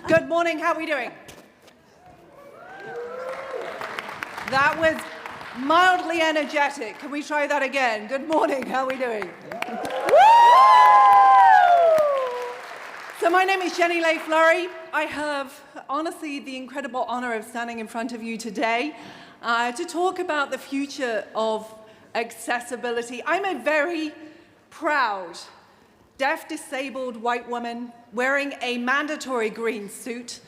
Good morning, how are we doing? That was mildly energetic. Can we try that again? Good morning, how are we doing? So my name is Jenny Lay-Flurrie. I have, honestly, the incredible honor of standing in front of you today to talk about the future of accessibility. I'm a very proud, deaf, disabled white woman wearing a mandatory green suit,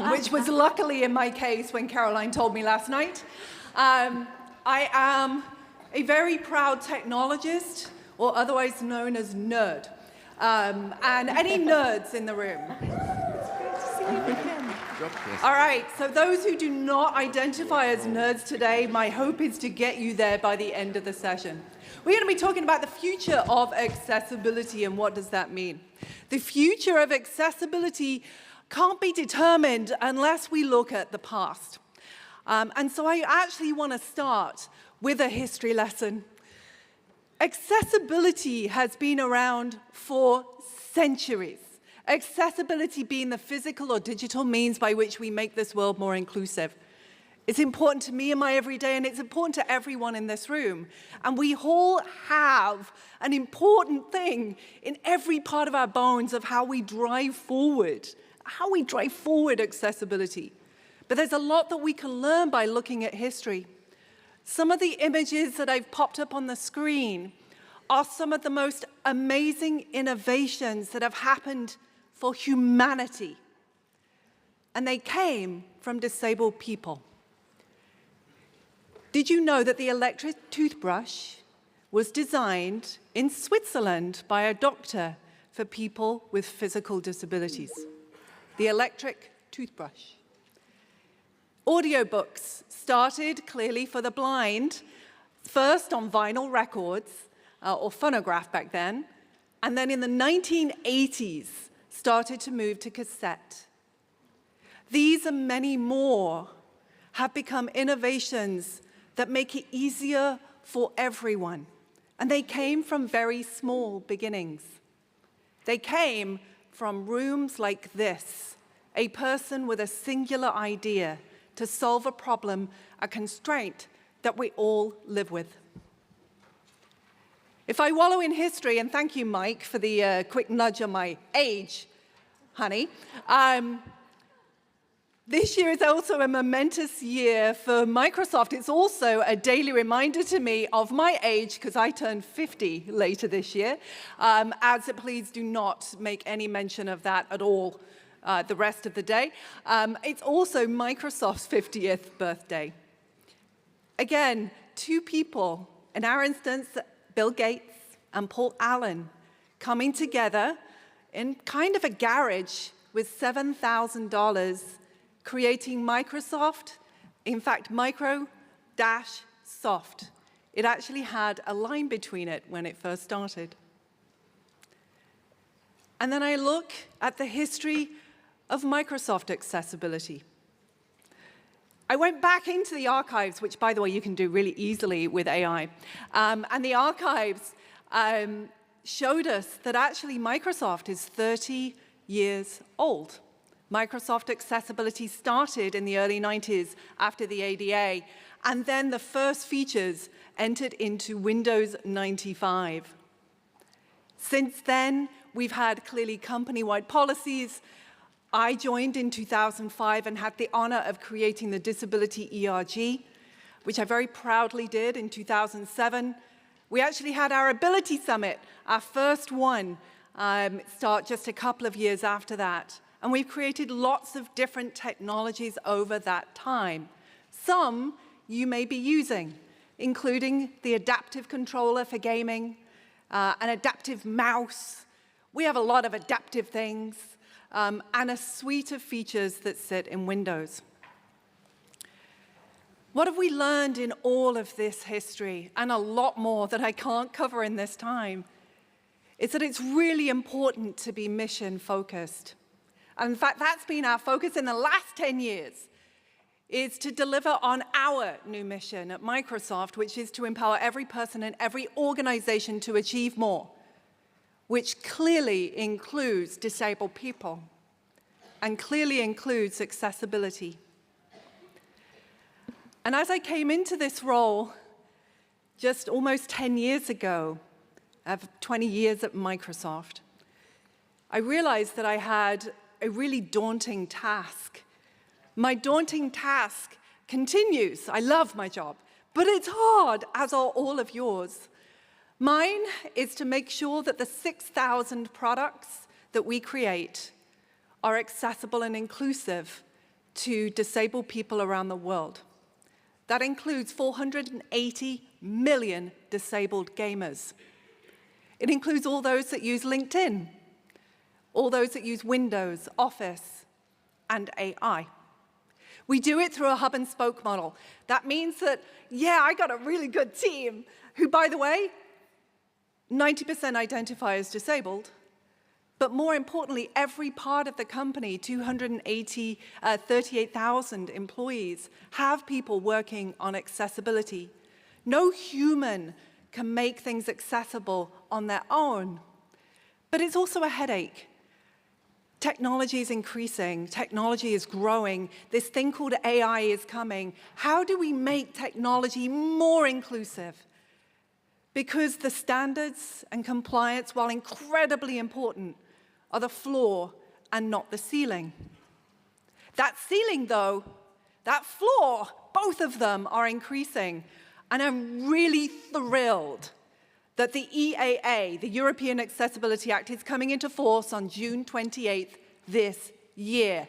which was luckily in my case when Caroline told me last night. I am a very proud technologist, or otherwise known as nerd. And any nerds in the room? All right, so those who do not identify as nerds today, my hope is to get you there by the end of the session. We're going to be talking about the future of accessibility and what does that mean. The future of accessibility can't be determined unless we look at the past. And so I actually want to start with a history lesson. Accessibility has been around for centuries. Accessibility being the physical or digital means by which we make this world more inclusive. It's important to me in my everyday, and it's important to everyone in this room. And we all have an important thing in every part of our bones of how we drive forward accessibility. But there's a lot that we can learn by looking at history. Some of the images that I've popped up on the screen are some of the most amazing innovations that have happened for humanity. And they came from disabled people. Did you know that the electric toothbrush was designed in Switzerland by a doctor for people with physical disabilities? The electric toothbrush. Audiobooks started clearly for the blind, first on vinyl records, or phonograph back then, and then in the 1980s started to move to cassette. These and many more have become innovations that make it easier for everyone. And they came from very small beginnings. They came from rooms like this, a person with a singular idea to solve a problem, a constraint that we all live with. If I wallow in history, and thank you, Mike, for the quick nudge on my age, honey, this year is also a momentous year for Microsoft. It's also a daily reminder to me of my age, because I turn 50 later this year. Please do not make any mention of that at all the rest of the day. It's also Microsoft's 50th birthday. Again, two people, in our instance, Bill Gates and Paul Allen, coming together in kind of a garage with $7,000, creating Microsoft, in fact, micro-soft. It actually had a line between it when it first started. And then I look at the history of Microsoft accessibility. I went back into the archives, which, by the way, you can do really easily with AI. And the archives showed us that actually Microsoft is 30 years old. Microsoft accessibility started in the early 90s after the ADA, and then the first features entered into Windows 95. Since then, we've had clearly company-wide policies. I joined in 2005 and had the honor of creating the Disability ERG, which I very proudly did in 2007. We actually had our Ability Summit, our first one, start just a couple of years after that. And we've created lots of different technologies over that time. Some you may be using, including the adaptive controller for gaming, an adaptive mouse. We have a lot of adaptive things, and a suite of features that sit in Windows. What have we learned in all of this history, and a lot more that I can't cover in this time? It's that it's really important to be mission-focused. And in fact, that's been our focus in the last 10 years, is to deliver on our new mission at Microsoft, which is to empower every person and every organization to achieve more, which clearly includes disabled people. and clearly includes accessibility. And as I came into this role just almost 10 years ago, I have 20 years at Microsoft, I realized that I had a really daunting task. My daunting task continues. I love my job, but it's hard, as are all of yours. Mine is to make sure that the 6,000 products that we create are accessible and inclusive to disabled people around the world. That includes 480 million disabled gamers. It includes all those that use LinkedIn, all those that use Windows, Office, and AI. We do it through a hub and spoke model. That means that, yeah, I got a really good team who, by the way, 90% identify as disabled, but more importantly, every part of the company, 38,000 employees, have people working on accessibility. No human can make things accessible on their own, but it's also a headache. Technology is increasing, technology is growing, this thing called AI is coming. How do we make technology more inclusive? Because the standards and compliance, while incredibly important, are the floor and not the ceiling. That ceiling, though, that floor, both of them are increasing. And I'm really thrilled that the EAA, the European Accessibility Act, is coming into force on June 28th this year.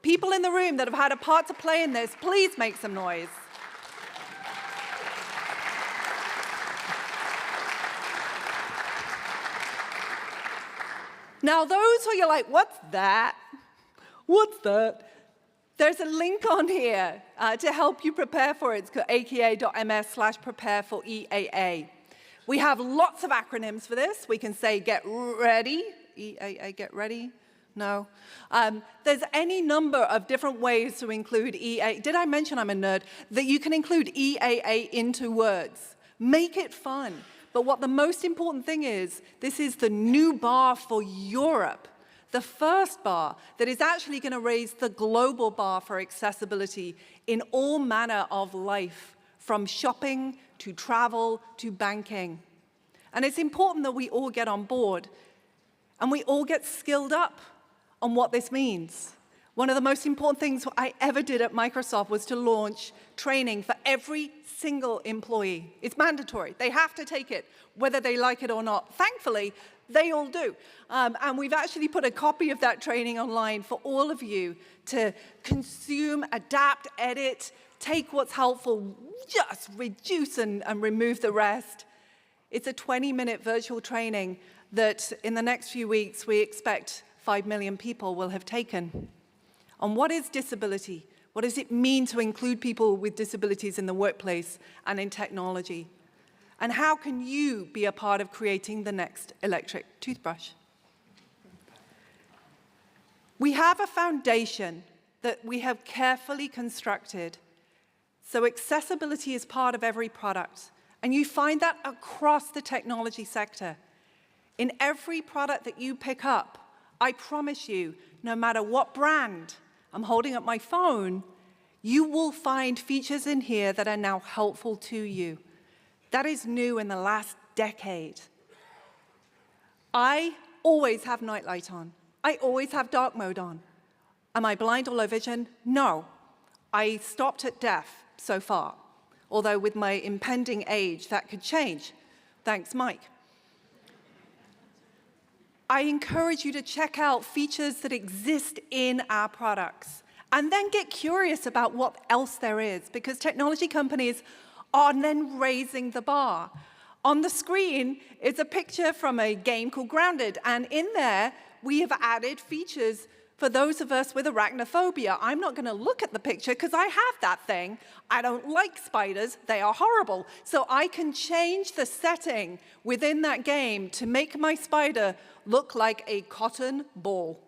People in the room that have had a part to play in this, please make some noise. Now, those who you're like, what's that? What's that? There's a link on here to help you prepare for it. It's aka.ms/prepare4EAA. We have lots of acronyms for this. We can say get ready, EAA, get ready. No. There's any number of different ways to include EAA. Did I mention I'm a nerd? That you can include EAA into words. Make it fun. But what the most important thing is, this is the new bar for Europe, the first bar that is actually going to raise the global bar for accessibility in all manner of life, from shopping to travel to banking. And it's important that we all get on board and we all get skilled up on what this means. One of the most important things I ever did at Microsoft was to launch training for every single employee. It's mandatory. They have to take it, whether they like it or not. Thankfully, they all do. And we've actually put a copy of that training online for all of you to consume, adapt, edit, take what's helpful, just reduce and remove the rest. It's a 20-minute virtual training that in the next few weeks we expect 5 million people will have taken. On what is disability? What does it mean to include people with disabilities in the workplace and in technology? And how can you be a part of creating the next electric toothbrush? We have a foundation that we have carefully constructed. So accessibility is part of every product. And you find that across the technology sector. In every product that you pick up, I promise you, no matter what brand, I'm holding up my phone, you will find features in here that are now helpful to you. That is new in the last decade. I always have nightlight on. I always have dark mode on. Am I blind or low vision? No. I stopped at deaf so far, although with my impending age, that could change. Thanks, Mike. I encourage you to check out features that exist in our products and then get curious about what else there is, because technology companies are then raising the bar. On the screen is a picture from a game called Grounded, and in there we have added features for those of us with arachnophobia. I'm not going to look at the picture because I have that thing. I don't like spiders. They are horrible. So I can change the setting within that game to make my spider look like a cotton ball.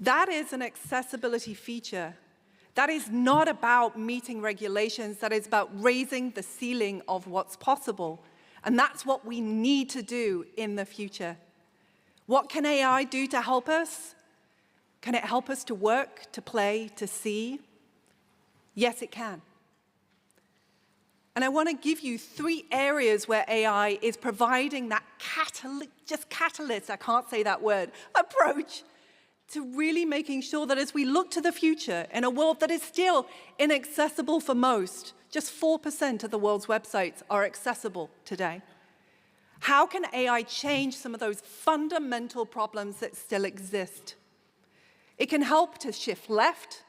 That is an accessibility feature. That is not about meeting regulations. That is about raising the ceiling of what's possible. And that's what we need to do in the future. What can AI do to help us? Can it help us to work, to play, to see? Yes, it can. And I want to give you 3 areas where AI is providing that catalyst, I can't say that word, approach to really making sure that as we look to the future in a world that is still inaccessible for most, just 4% of the world's websites are accessible today. How can AI change some of those fundamental problems that still exist? It can help to shift left,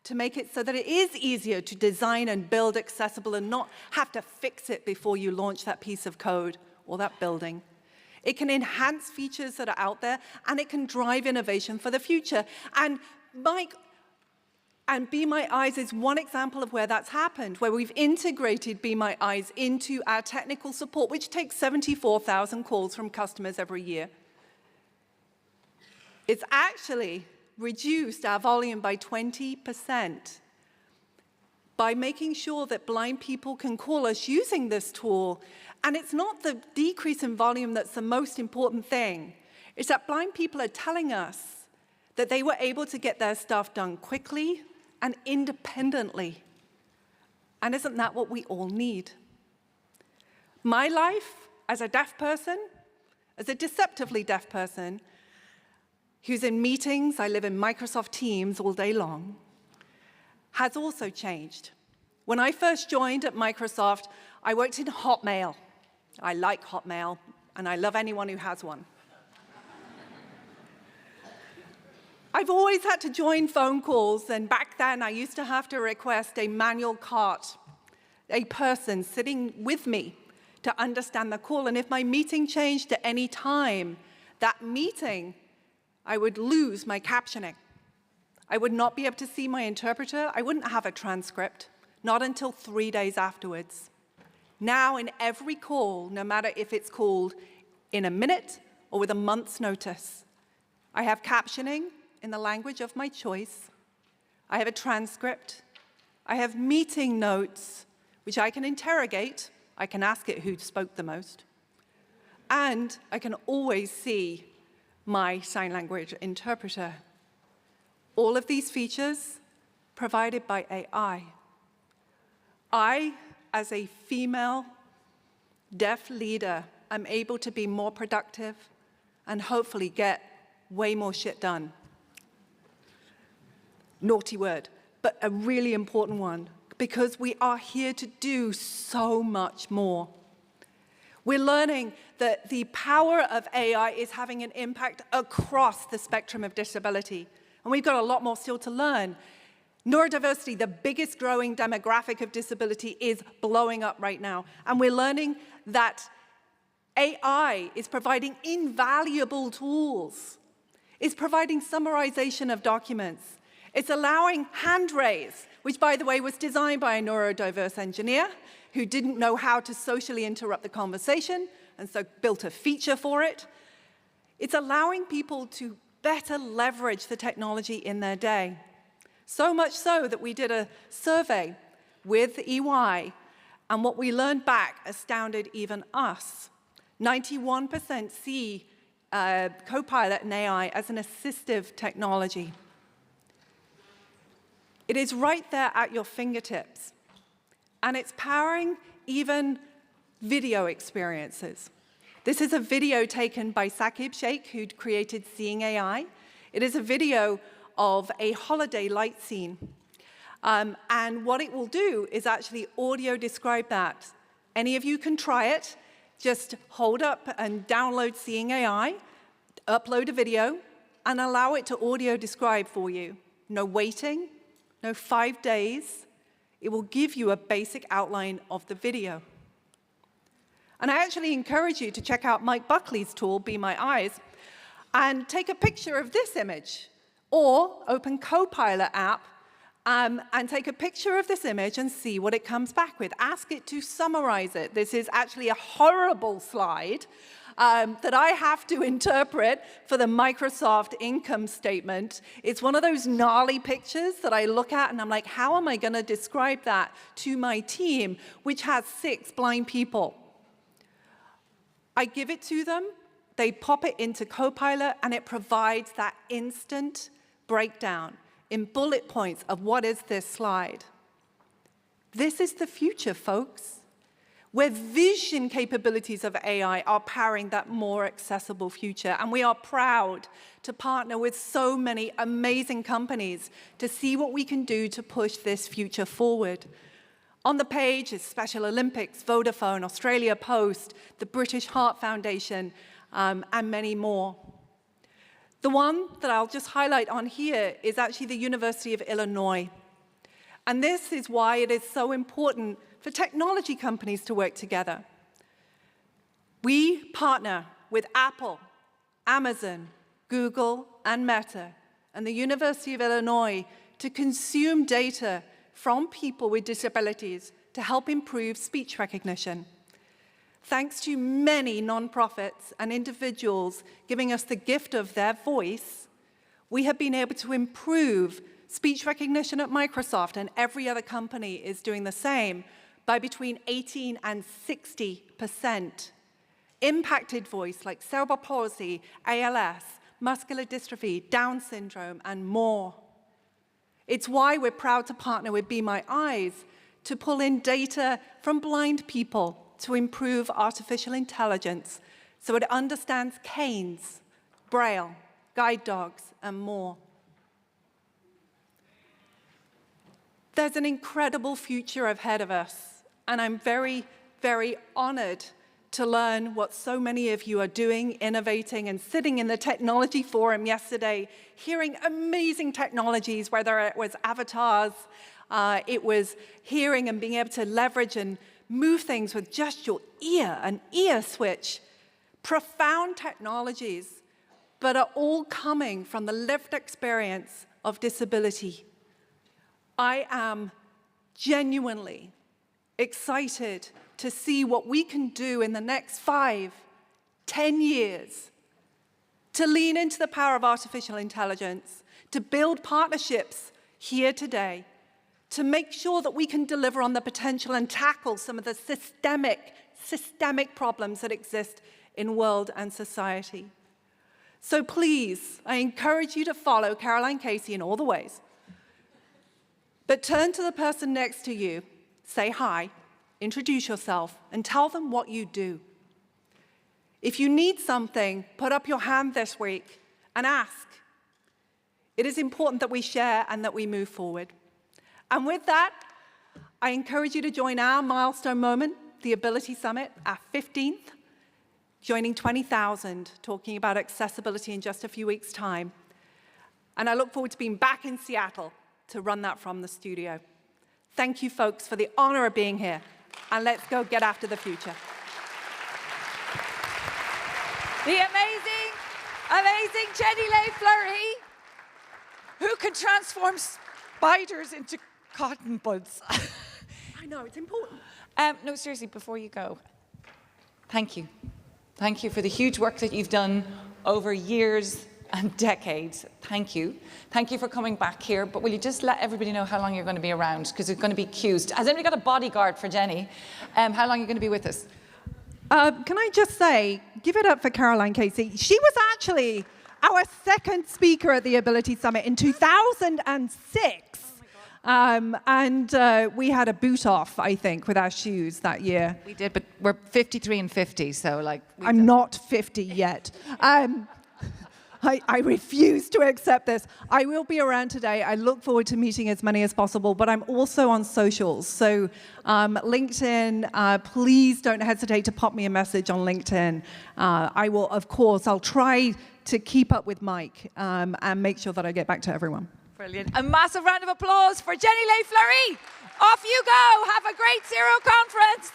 to make it so that it is easier to design and build accessible and not have to fix it before you launch that piece of code or that building. It can enhance features that are out there, and it can drive innovation for the future. And Be My Eyes is one example of where that's happened, where we've integrated Be My Eyes into our technical support, which takes 74,000 calls from customers every year. It's actually reduced our volume by 20% by making sure that blind people can call us using this tool. And it's not the decrease in volume that's the most important thing. It's that blind people are telling us that they were able to get their stuff done quickly and independently. And isn't that what we all need? My life as a deaf person, as a deceptively deaf person, who's in meetings, I live in Microsoft Teams all day long, has also changed. When I first joined at Microsoft, I worked in Hotmail. I like Hotmail, and I love anyone who has one. I've always had to join phone calls, and back then I used to have to request a manual cart, a person sitting with me to understand the call. And if my meeting changed at any time, that meeting, I would lose my captioning. I would not be able to see my interpreter. I wouldn't have a transcript, not until 3 days afterwards. Now, in every call, no matter if it's called in a minute or with a month's notice, I have captioning in the language of my choice. I have a transcript. I have meeting notes, which I can interrogate. I can ask it who spoke the most. And I can always see my sign language interpreter. All of these features provided by AI. I, as a female deaf leader, am able to be more productive and hopefully get way more shit done. Naughty word, but a really important one, because we are here to do so much more. We're learning that the power of AI is having an impact across the spectrum of disability. And we've got a lot more still to learn. Neurodiversity, the biggest growing demographic of disability, is blowing up right now. And we're learning that AI is providing invaluable tools. It's providing summarization of documents. It's allowing hand raise, which, by the way, was designed by a neurodiverse engineer who didn't know how to socially interrupt the conversation, and so built a feature for it. It's allowing people to better leverage the technology in their day. So much so that we did a survey with EY, and what we learned back astounded even us. 91% see Copilot and AI as an assistive technology. It is right there at your fingertips, and it's powering even video experiences. This is a video taken by Saqib Sheikh, who'd created Seeing AI. It is a video of a holiday light scene. And what it will do is actually audio describe that. Any of you can try it. Just hold up and download Seeing AI, upload a video, and allow it to audio describe for you. No waiting, no 5 days. It will give you a basic outline of the video. And I actually encourage you to check out Mike Buckley's tool, Be My Eyes, and take a picture of this image, or open Copilot app and take a picture of this image and see what it comes back with. Ask it to summarize it. This is actually a horrible slide that I have to interpret for the Microsoft income statement. It's one of those gnarly pictures that I look at and I'm like, how am I going to describe that to my team, which has 6 blind people? I give it to them, They pop it into Copilot, and it provides that instant breakdown in bullet points of what is this slide. This is the future, folks, where vision capabilities of AI are powering that more accessible future. And we are proud to partner with so many amazing companies to see what we can do to push this future forward. On the page is Special Olympics, Vodafone, Australia Post, the British Heart Foundation, and many more. The one that I'll just highlight on here is actually the University of Illinois. And this is why it is so important for technology companies to work together. We partner with Apple, Amazon, Google, and Meta, and the University of Illinois to consume data from people with disabilities to help improve speech recognition. Thanks to many nonprofits and individuals giving us the gift of their voice, we have been able to improve speech recognition at Microsoft, and every other company is doing the same, by between 18 and 60%. Impacted voice like cerebral palsy, ALS, muscular dystrophy, Down syndrome, and more. It's why we're proud to partner with Be My Eyes to pull in data from blind people to improve artificial intelligence so it understands canes, Braille, guide dogs, and more. There's an incredible future ahead of us, and I'm very, very honored to learn what so many of you are doing, innovating, and sitting in the technology forum yesterday, hearing amazing technologies, whether it was avatars, it was hearing and being able to leverage and move things with just your ear, an ear switch. Profound technologies, but are all coming from the lived experience of disability. I am genuinely excited to see what we can do in the next 5, 10 years to lean into the power of artificial intelligence, to build partnerships here today, to make sure that we can deliver on the potential and tackle some of the systemic problems that exist in world and society. So please, I encourage you to follow Caroline Casey in all the ways. But turn to the person next to you, say hi, introduce yourself, and tell them what you do. If you need something, put up your hand this week and ask. It is important that we share and that we move forward. And with that, I encourage you to join our milestone moment, the Ability Summit, our 15th, joining 20,000, talking about accessibility in just a few weeks' time. And I look forward to being back in Seattle to run that from the studio. Thank you, folks, for the honor of being here. And let's go get after the future. The amazing Jenny Lay-Flurrie, who can transform spiders into cotton buds. I know, it's important. No, seriously, before you go, thank you. Thank you for the huge work that you've done over years and decades. Thank you. Thank you for coming back here. But will you just let everybody know how long you're going to be around? Because there's going to be queues. Has anybody got a bodyguard for Jenny? How long are you going to be with us? Can I just say, give it up for Caroline Casey. She was actually our second speaker at the Ability Summit in 2006. We had a boot off, I think, with our shoes that year. We did, but we're 53 and 50, so like... I'm not 50 yet. I refuse to accept this. I will be around today. I look forward to meeting as many as possible, but I'm also on socials. So LinkedIn, please don't hesitate to pop me a message on LinkedIn. I will, of course, I'll try to keep up with Mike and make sure that I get back to everyone. Brilliant. A massive round of applause for Jenny Lay-Flurrie. Off you go. Have a great Zero conference.